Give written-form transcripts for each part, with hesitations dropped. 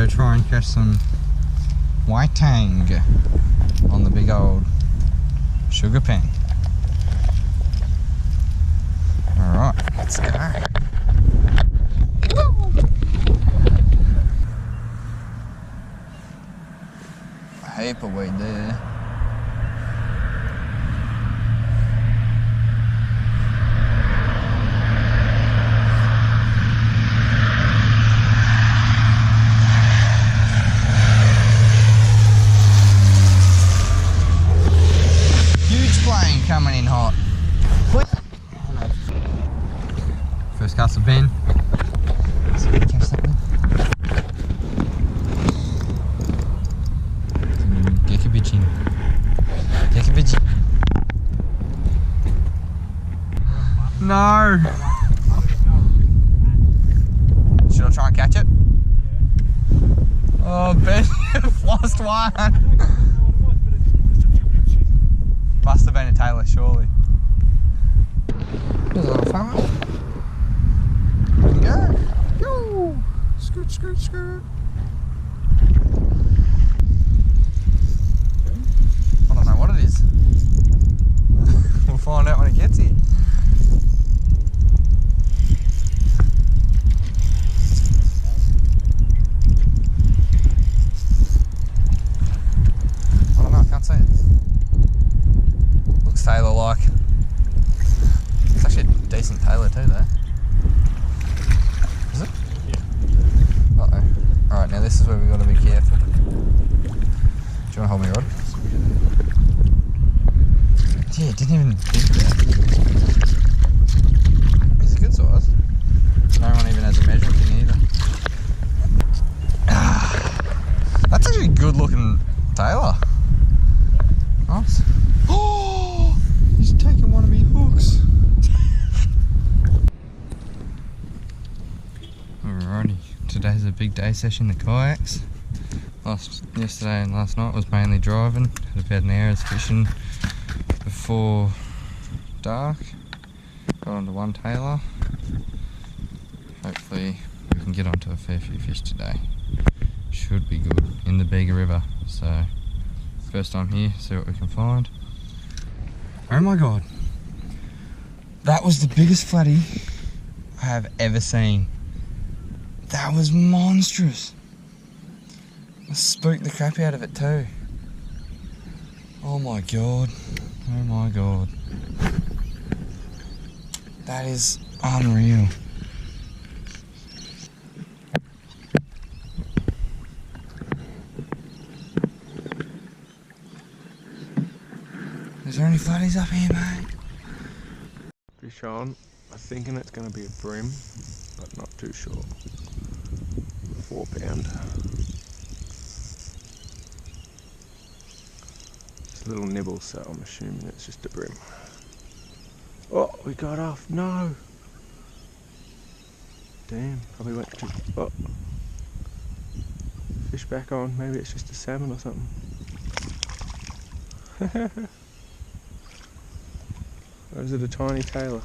try and catch some white tang on the big old sugar pen. Alright, let's go. A heap of weed there. Coming in hot. First cast of Ben. See if we can catch that one. Gekabitchin. Gekabitchin. No! Should I try and catch it? Oh, Ben, you've lost one. Must have been a tailor, surely. There's a little fella. There we go. Yoo! Scoot, scoot, scoot. I don't know what it is. We'll find out when it gets here. I don't know, I can't see it. Tailor like. It's actually a decent tailor too though. Is it? Yeah. Uh oh. Alright, now this is where we've got to be careful. Do you want to hold me rod? Yeah, didn't even think that. It's a good size. No one even has a measuring thing either. That's actually a good looking tailor. Nice. Oh! He's taking one of me hooks. Alrighty, today's a big day session in the kayaks. Yesterday and last night was mainly driving. Had about an hour's fishing before dark. Got onto one tailor. Hopefully we can get onto a fair few fish today. Should be good in the Bega River. So first time here, see what we can find. Oh my god, that was the biggest flatty I have ever seen. That was monstrous. I spooked the crap out of it too. Oh my god, oh my god. That is unreal. Is there any flatties up here, mate? Fish on. I'm thinking it's going to be a bream, but not too sure. 4 pound. Just a little nibble, so I'm assuming it's just a bream. Oh, we got off. No! Damn, probably went too... Oh. Fish back on. Maybe it's just a salmon or something. Or is it a tiny tailor?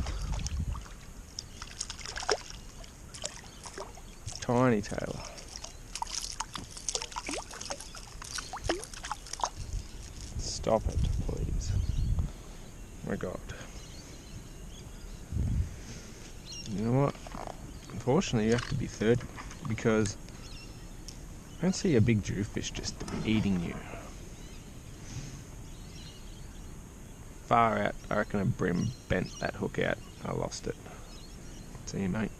Tiny tailor. Stop it, please. Oh my god. You know what? Unfortunately, you have to be 30 because I don't see a big jewfish just eating you. Far out, I reckon a bream bent that hook out. I lost it. See you, mate.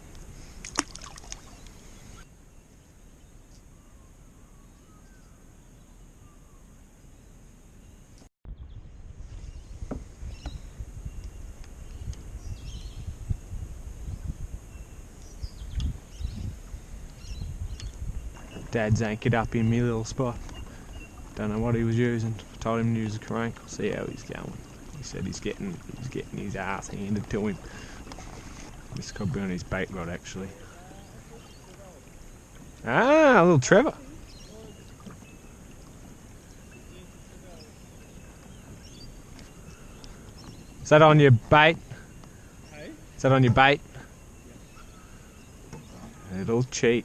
Dad's anchored up in my little spot. Don't know what he was using. Told him to use a crank. We'll see how he's going. He said he's getting his ass handed to him. This could be on his bait rod actually. Ah, a little Trevor. Is that on your bait? Hey? Is that on your bait? It'll cheat.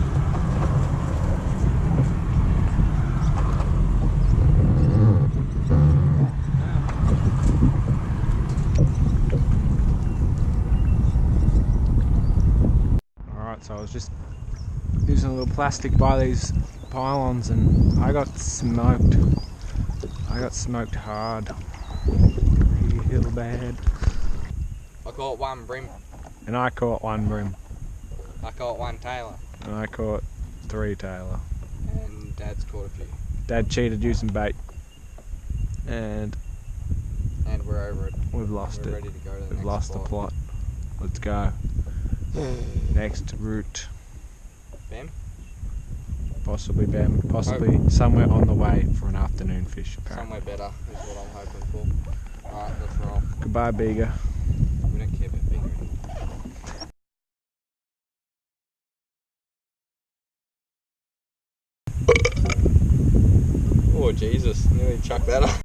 plastic by these pylons, and I got smoked. I got smoked hard. Real bad. I caught one bream. And I caught one bream. I caught one tailor. And I caught 3 tailor. And Dad's caught a few. Dad cheated using bait. And we're over it. we've lost We're it. ready to go to the We've next lost spot. the plot. Let's go. Next route. Bam? Possibly Bam. Possibly somewhere on the way for an afternoon fish, apparently. Somewhere better is what I'm hoping for. Alright, let's roll. Goodbye, Bega. We don't care about bigger anymore. Oh Jesus, nearly chucked that up.